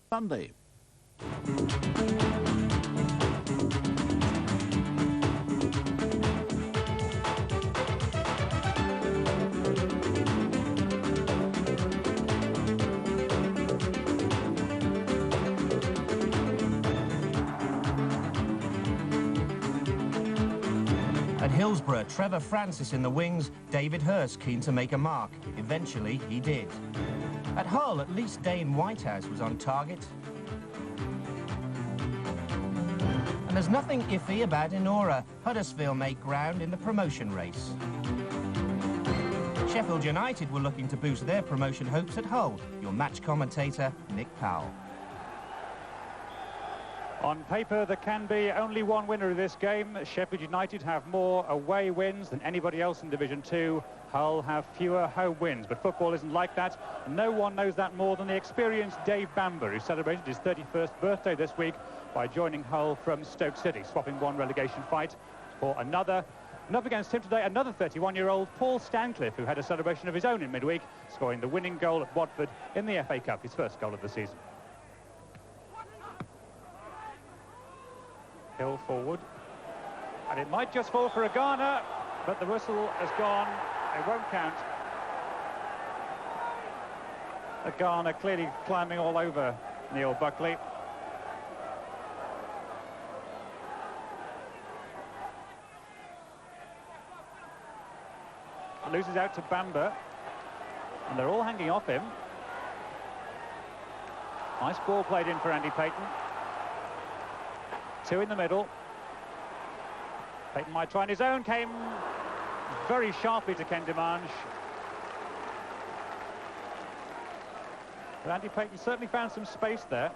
Sunday. At Hillsborough, Trevor Francis in the wings, David Hurst keen to make a mark. Eventually, he did. At Hull, at least Dane Whitehouse was on target. And there's nothing iffy about Enora. Huddersfield make ground in the promotion race. Sheffield United were looking to boost their promotion hopes at Hull. Your match commentator, Nick Powell. On paper, there can be only one winner of this game. Sheffield United have more away wins than anybody else in Division 2. Hull have fewer home wins, but football isn't like that. No one knows that more than the experienced Dave Bamber, who celebrated his 31st birthday this week by joining Hull from Stoke City, swapping one relegation fight for another. And up against him today, another 31-year-old Paul Stancliffe, who had a celebration of his own in midweek, scoring the winning goal at Watford in the FA Cup, his first goal of the season. Hill forward, and it might just fall for a Ghana, but the whistle has gone. It won't count. A Ghana clearly climbing all over Neil Buckley. Loses out to Bamber, and they're all hanging off him. Nice ball played in for Andy Payton. Two in the middle. Payton might try on his own, came very sharply to Ken Demange. But Andy Payton certainly found some space there.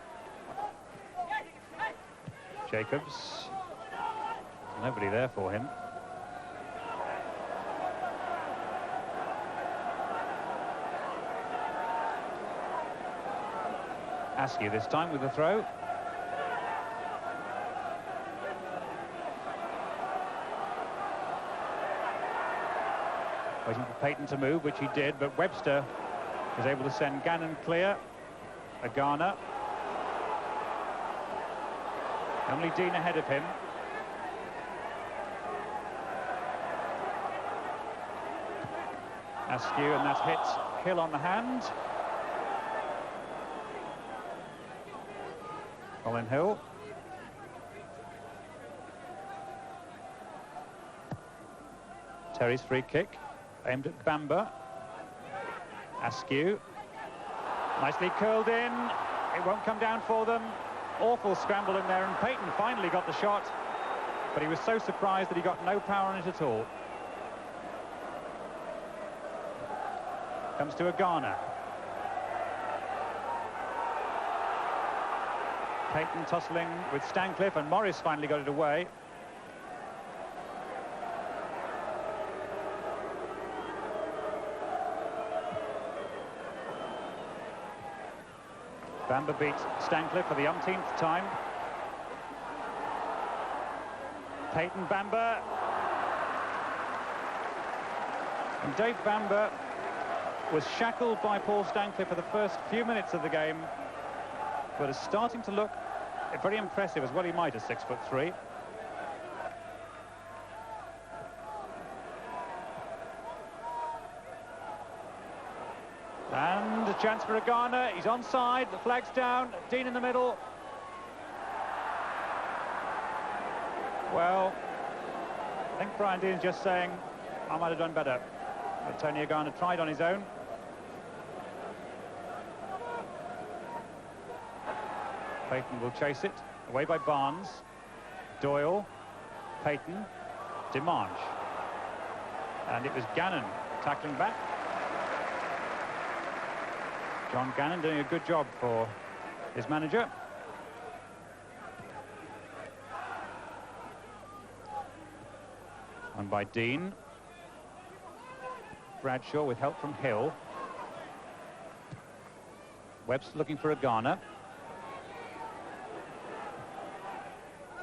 Jacobs. Nobody there for him. Askew this time with the throw. Waiting for Payton to move, which he did, but Webster was able to send Gannon clear. A Ghana. Only Dean ahead of him. Askew, and that hits Hill on the hand. Colin Hill. Terry's free kick. Aimed at Bamber. Askew. Nicely curled in. It won't come down for them. Awful scramble in there, and Payton finally got the shot, but he was so surprised that he got no power on it at all. Comes to a Ghana. Payton tussling with Stancliffe, and Morris finally got it away. Bamber beats Stancliffe for the umpteenth time. Payton, Bamber. And Dave Bamber was shackled by Paul Stancliffe for the first few minutes of the game, but is starting to look very impressive, as well he might, at 6'3". And a chance for a Ghana. He's onside, the flag's down, Dean in the middle. Well, I think Brian Dean's just saying, I might have done better. But Tony Agana tried on his own. Payton will chase it, away by Barnes. Doyle, Payton, Demange. And it was Gannon tackling back. John Gannon doing a good job for his manager. And by Dean. Bradshaw with help from Hill. Webster looking for a Ghana.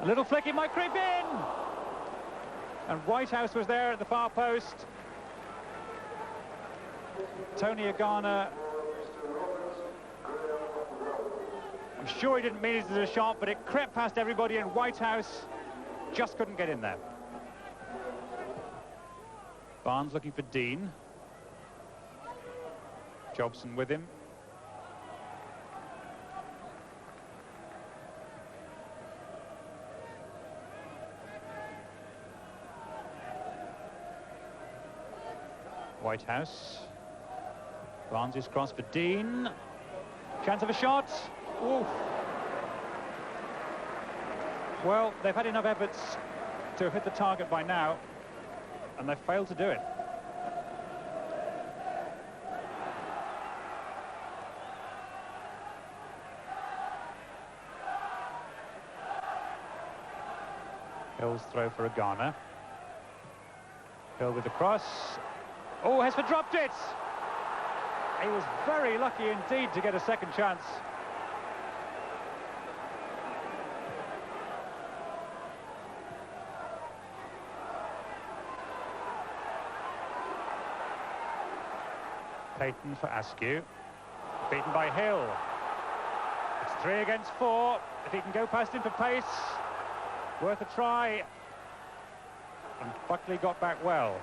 A little flick, it might creep in! And Whitehouse was there at the far post. Tony Agana I'm sure he didn't mean it as a shot, but it crept past everybody, and Whitehouse just couldn't get in there. Barnes looking for Dean. Jobson with him. Whitehouse. Barnes is cross for Dean. Chance of a shot. Oof. Well, they've had enough efforts to hit the target by now, and they've failed to do it. Hill's throw for Agana. Hill with the cross. Oh, Hesford dropped it! He was very lucky indeed to get a second chance. Payton for Askew. Beaten by Hill. It's 3 against 4. If he can go past him for pace, worth a try. And Buckley got back well.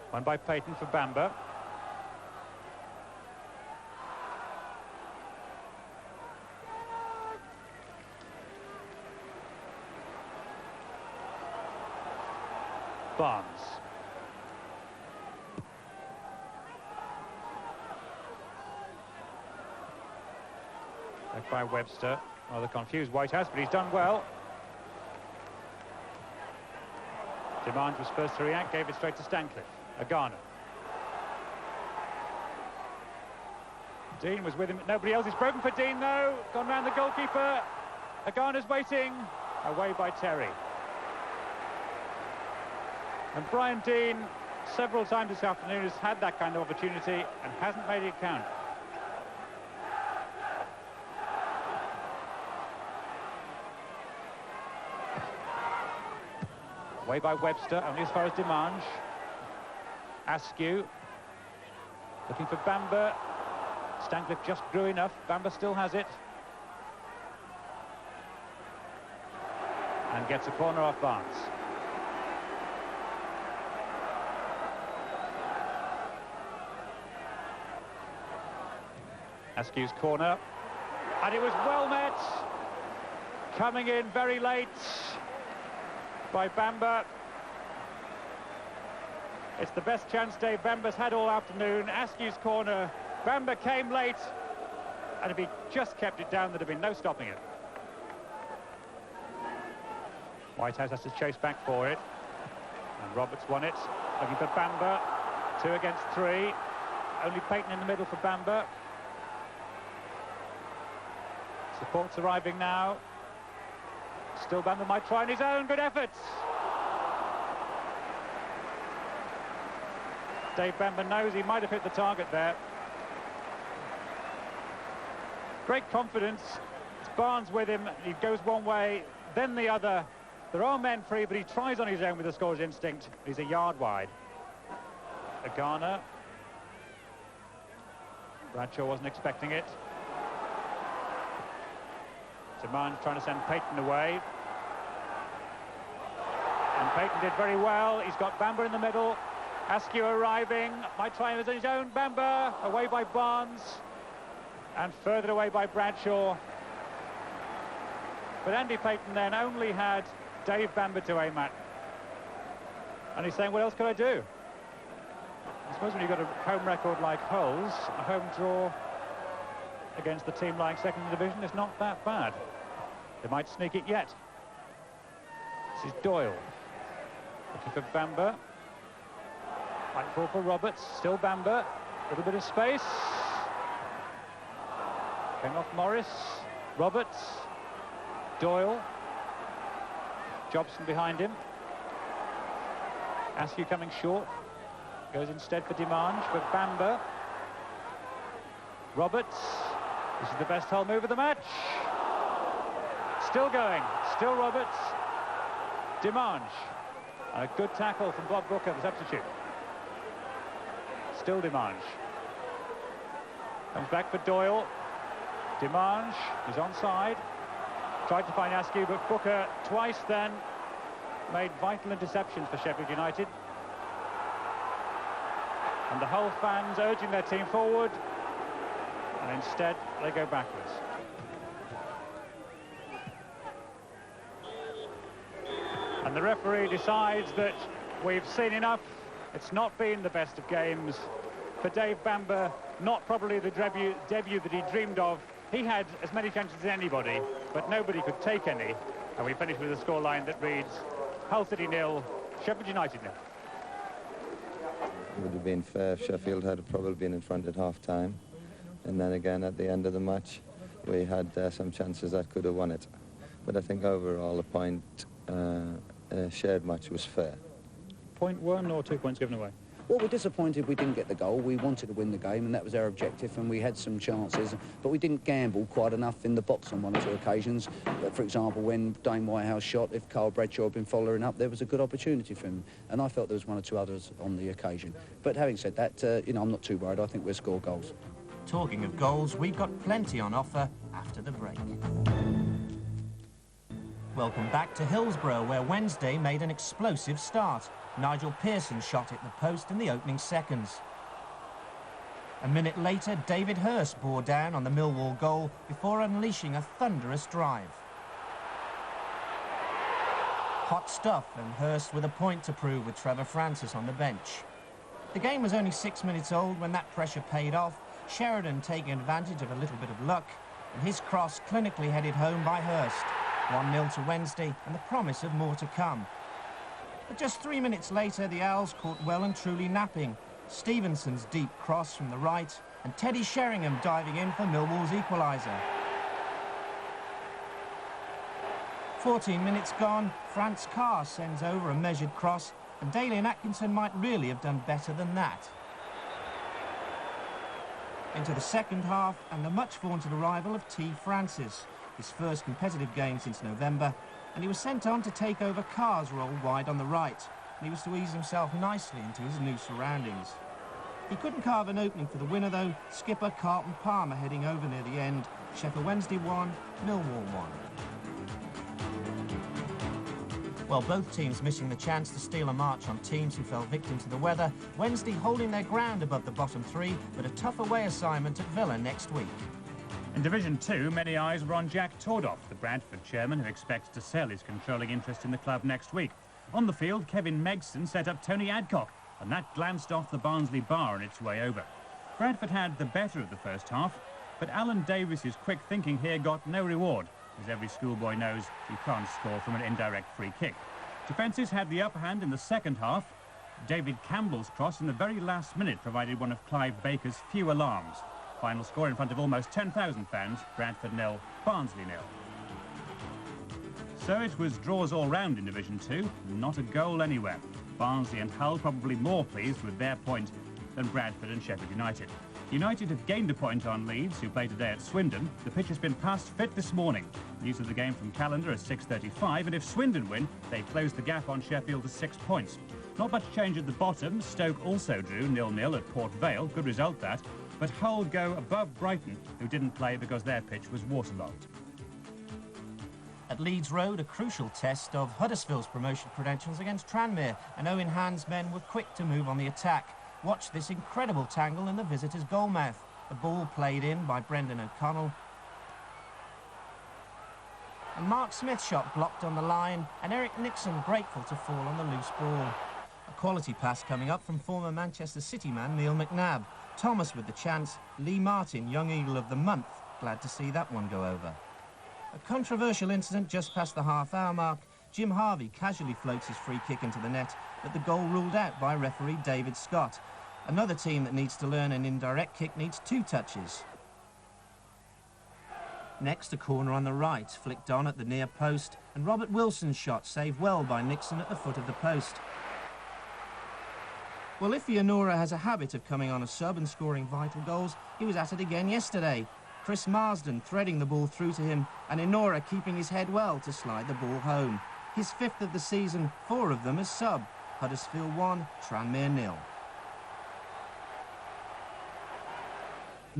One by Payton for Bamber. Barnes. Back by Webster. Rather confused Whitehouse, but he's done well. Demange was first to react, gave it straight to Stancliffe. Agana. Dean was with him, nobody else. Is broken for Dean though. Gone round the goalkeeper. Agana's waiting. Away by Terry. And Brian Dean, several times this afternoon, has had that kind of opportunity and hasn't made it count. Away by Webster, only as far as Demange. Askew. Looking for Bamber. Stancliffe just grew enough. Bamber still has it. And gets a corner off Barnes. Askew's corner, and it was well met, coming in very late by Bamber. It's the best chance Dave Bamber's had all afternoon. Askew's corner, Bamber came late, and if he just kept it down, there'd have been no stopping it. Whitehouse has to chase back for it, and Roberts won it, looking for Bamber. 2 against 3, only Payton in the middle for Bamber. Support's arriving now. Still Bamber might try on his own. Good efforts. Dave Bamber knows he might have hit the target there. Great confidence. It's Barnes with him. He goes one way, then the other. There are men free, but he tries on his own with the scorer's instinct. He's a yard wide. Agana. Bradshaw wasn't expecting it. Demange trying to send Payton away. And Payton did very well. He's got Bamber in the middle. Askew arriving. Might try him as his own. Bamber away by Barnes. And further away by Bradshaw. But Andy Payton then only had Dave Bamber to aim at. And he's saying, what else could I do? I suppose when you've got a home record like Hull's, a home draw against the team like second division is not that bad. They might sneak it yet. This is Doyle. Looking for Bamber. Might fall for Roberts. Still Bamber. A little bit of space. Came off Morris. Roberts. Doyle. Jobson behind him. Askew coming short. Goes instead for Demange, for Bamber. Roberts. This is the best Hull move of the match. Still going. Still Roberts. Demange. A good tackle from Bob Brooker, the substitute. Still Dimanche. Comes back for Doyle. Dimanche is onside. Tried to find Askew, but Booker twice then made vital interceptions for Sheffield United. And the Hull fans urging their team forward, and instead they go backwards. And the referee decides that we've seen enough. It's not been the best of games for Dave Bamber, not probably the debut that he dreamed of. He had as many chances as anybody, but nobody could take any. And we finish with a scoreline that reads Hull City 0, Sheffield United 0. It would have been fair if Sheffield had probably been in front at half-time. And then again, at the end of the match, we had some chances that could have won it. But I think overall, the point shared match was fair. Point won or 2 points given away? Well, we're disappointed we didn't get the goal. We wanted to win the game, and that was our objective, and we had some chances, but we didn't gamble quite enough in the box on one or two occasions. For example, when Dane Whitehouse shot, if Carl Bradshaw had been following up, there was a good opportunity for him, and I felt there was one or two others on the occasion. But having said that, you know, I'm not too worried. I think we'll score goals. Talking of goals, we've got plenty on offer after the break. Welcome back to Hillsborough, where Wednesday made an explosive start. Nigel Pearson shot at the post in the opening seconds. A minute later, David Hurst bore down on the Millwall goal before unleashing a thunderous drive. Hot stuff, and Hurst with a point to prove with Trevor Francis on the bench. The game was only 6 minutes old when that pressure paid off, Sheridan taking advantage of a little bit of luck, and his cross clinically headed home by Hurst. 1-0 to Wednesday, and the promise of more to come. But just 3 minutes later, the Owls caught well and truly napping. Stevenson's deep cross from the right, and Teddy Sheringham diving in for Millwall's equaliser. 14 minutes gone, Franz Carr sends over a measured cross, and Dalian Atkinson might really have done better than that. Into the second half, and the much-vaunted arrival of T. Francis, his first competitive game since November, and he was sent on to take over Carr's role wide on the right, and he was to ease himself nicely into his new surroundings. He couldn't carve an opening for the winner, though. Skipper Carlton Palmer heading over near the end. Sheffield Wednesday 1, Millwall 1. Well, both teams missing the chance to steal a march on teams who fell victim to the weather. Wednesday holding their ground above the bottom three, but a tough away assignment at Villa next week. In Division 2, many eyes were on Jack Tordoff, the Bradford chairman who expects to sell his controlling interest in the club next week. On the field, Kevin Megson set up Tony Adcock, and that glanced off the Barnsley bar on its way over. Bradford had the better of the first half, but Alan Davis's quick thinking here got no reward. As every schoolboy knows, you can't score from an indirect free kick. Defences had the upper hand in the second half. David Campbell's cross in the very last minute provided one of Clive Baker's few alarms. Final score in front of almost 10,000 fans, Bradford 0, Barnsley 0. So it was draws all round in Division 2, not a goal anywhere. Barnsley and Hull probably more pleased with their point than Bradford and Sheffield United. United have gained a point on Leeds, who play today at Swindon. The pitch has been passed fit this morning. News of the game from Calendar at 6:35, and if Swindon win, they close the gap on Sheffield to 6 points. Not much change at the bottom. Stoke also drew 0-0 at Port Vale. Good result, that. But Hull go above Brighton, who didn't play because their pitch was waterlogged. At Leeds Road, a crucial test of Huddersfield's promotion credentials against Tranmere, and Owen Hand's men were quick to move on the attack. Watch this incredible tangle in the visitors' goalmouth. The ball played in by Brendan O'Connell. And Mark Smith's shot blocked on the line, and Eric Nixon grateful to fall on the loose ball. A quality pass coming up from former Manchester City man Neil McNabb. Thomas with the chance, Lee Martin, Young Eagle of the Month. Glad to see that one go over. A controversial incident just past the half-hour mark. Jim Harvey casually floats his free kick into the net, but the goal ruled out by referee David Scott. Another team that needs to learn an indirect kick needs 2 touches. Next, a corner on the right, flicked on at the near post, and Robert Wilson's shot saved well by Nixon at the foot of the post. Well, if Ionora has a habit of coming on a sub and scoring vital goals, he was at it again yesterday. Chris Marsden threading the ball through to him, and Ionora keeping his head well to slide the ball home. His 5th of the season, 4 of them as sub. Huddersfield 1, Tranmere 0.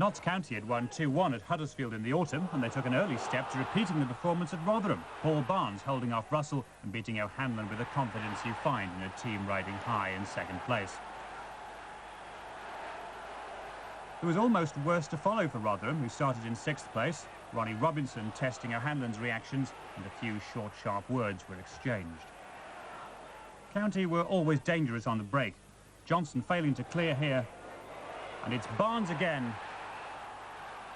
Notts County had won 2-1 at Huddersfield in the autumn, and they took an early step to repeating the performance at Rotherham. Paul Barnes holding off Russell and beating O'Hanlon with the confidence you find in a team riding high in second place. It was almost worse to follow for Rotherham, who started in 6th place. Ronnie Robinson testing O'Hanlon's reactions, and a few short, sharp words were exchanged. County were always dangerous on the break. Johnson failing to clear here, and it's Barnes again,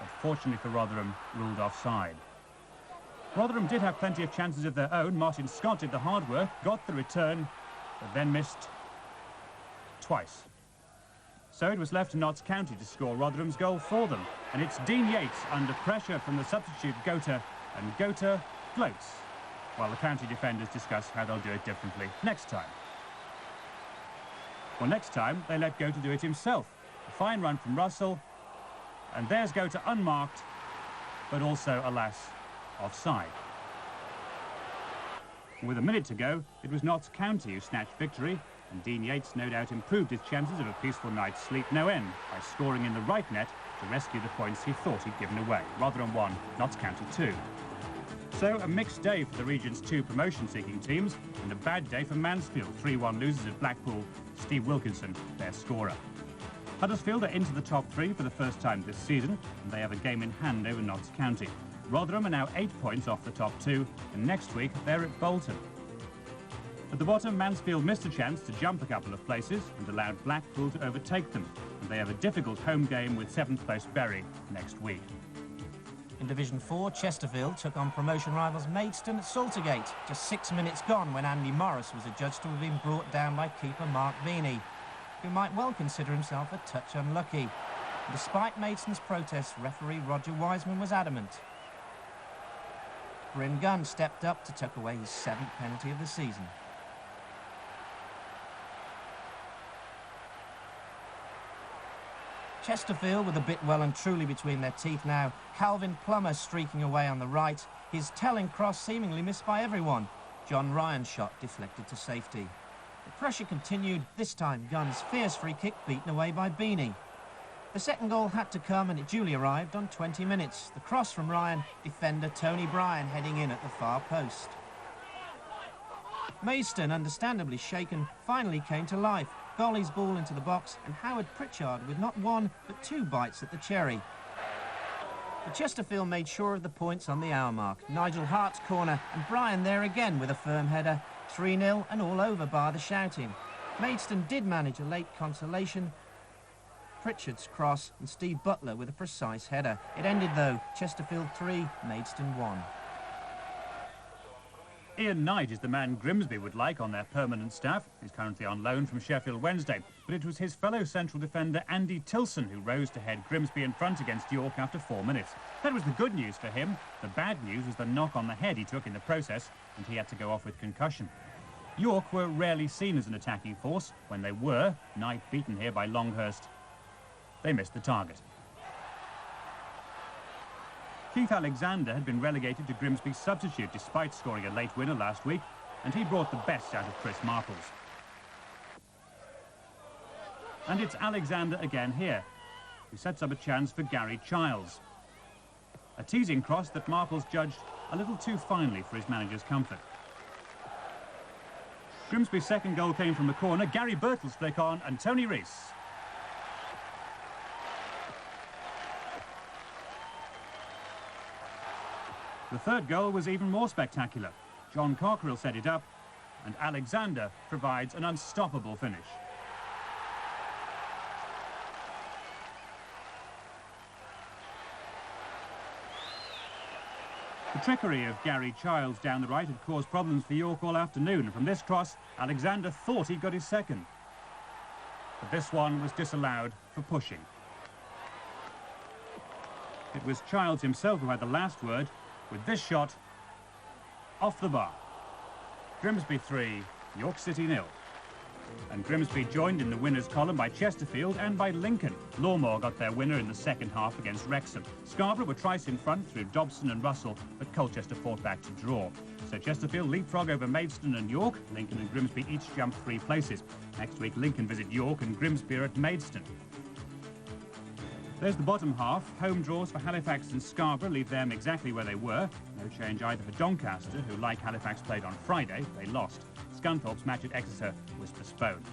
but fortunately for Rotherham, ruled offside. Rotherham did have plenty of chances of their own. Martin Scott did the hard work, got the return, but then missed twice. So it was left to Notts County to score Rotherham's goal for them. And it's Dean Yates under pressure from the substitute Gota, and Gota floats, while the county defenders discuss how they'll do it differently next time. Well, next time, they let Gota do it himself. A fine run from Russell, and there's Gota unmarked, but also, alas, offside. With a minute to go, it was Notts County who snatched victory, and Dean Yates no doubt improved his chances of a peaceful night's sleep no end by scoring in the right net to rescue the points he thought he'd given away. Rotherham 1, Notts County 2. So a mixed day for the region's 2 promotion-seeking teams, and a bad day for Mansfield, 3-1 losers at Blackpool, Steve Wilkinson, their scorer. Huddersfield are into the top 3 for the first time this season, and they have a game in hand over Notts County. Rotherham are now 8 points off the top 2, and next week they're at Bolton. At the bottom, Mansfield missed a chance to jump a couple of places and allowed Blackpool to overtake them, and they have a difficult home game with 7th place Bury next week. In Division 4, Chesterfield took on promotion rivals Maidstone at Saltergate. Just 6 minutes gone when Andy Morris was adjudged to have been brought down by keeper Mark Beanie, who might well consider himself a touch unlucky. Despite Maidstone's protests, referee Roger Wiseman was adamant. Bryn Gunn stepped up to tuck away his 7th penalty of the season. Chesterfield with a bit well and truly between their teeth now. Calvin Plummer streaking away on the right. His telling cross seemingly missed by everyone. John Ryan's shot deflected to safety. The pressure continued, this time Gunn's fierce free kick beaten away by Beanie. The second goal had to come, and it duly arrived on 20 minutes. The cross from Ryan, defender Tony Bryan heading in at the far post. Maidstone, understandably shaken, finally came to life. Golly's ball into the box, and Howard Pritchard with not 1 but 2 bites at the cherry. But Chesterfield made sure of the points on the hour mark. Nigel Hart's corner, and Bryan there again with a firm header. 3-0 and all over bar the shouting. Maidstone did manage a late consolation. Pritchard's cross and Steve Butler with a precise header. It ended though, Chesterfield 3, Maidstone 1. Ian Knight is the man Grimsby would like on their permanent staff. He's currently on loan from Sheffield Wednesday, but it was his fellow central defender Andy Tilson who rose to head Grimsby in front against York after 4 minutes. That was the good news for him. The bad news was the knock on the head he took in the process, and he had to go off with concussion. York were rarely seen as an attacking force. When they were, Knight beaten here by Longhurst, they missed the target. Keith Alexander had been relegated to Grimsby's substitute despite scoring a late winner last week, and he brought the best out of Chris Marples. And it's Alexander again here, who sets up a chance for Gary Childs. A teasing cross that Marples judged a little too finely for his manager's comfort. Grimsby's second goal came from a corner. Gary Birtles flick on, and Tony Rees. The third goal was even more spectacular. John Cockerill set it up, and Alexander provides an unstoppable finish. The trickery of Gary Childs down the right had caused problems for York all afternoon, and from this cross, Alexander thought he got his second. But this one was disallowed for pushing. It was Childs himself who had the last word, with this shot off the bar. Grimsby 3, York City 0. And Grimsby joined in the winners' column by Chesterfield and by Lincoln. Lawmore got their winner in the second half against Wrexham. Scarborough were twice in front through Dobson and Russell, but Colchester fought back to draw. So Chesterfield leapfrog over Maidstone and York. Lincoln and Grimsby each jump 3 places. Next week, Lincoln visit York and Grimsby are at Maidstone. There's the bottom half. Home draws for Halifax and Scarborough leave them exactly where they were. No change either for Doncaster, who, like Halifax, played on Friday. They lost. Scunthorpe's match at Exeter was postponed.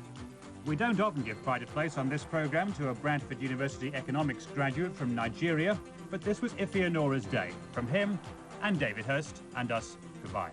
We don't often give pride of place on this programme to a Bradford University economics graduate from Nigeria, but this was Ifeanora's day. From him and David Hurst and us, goodbye.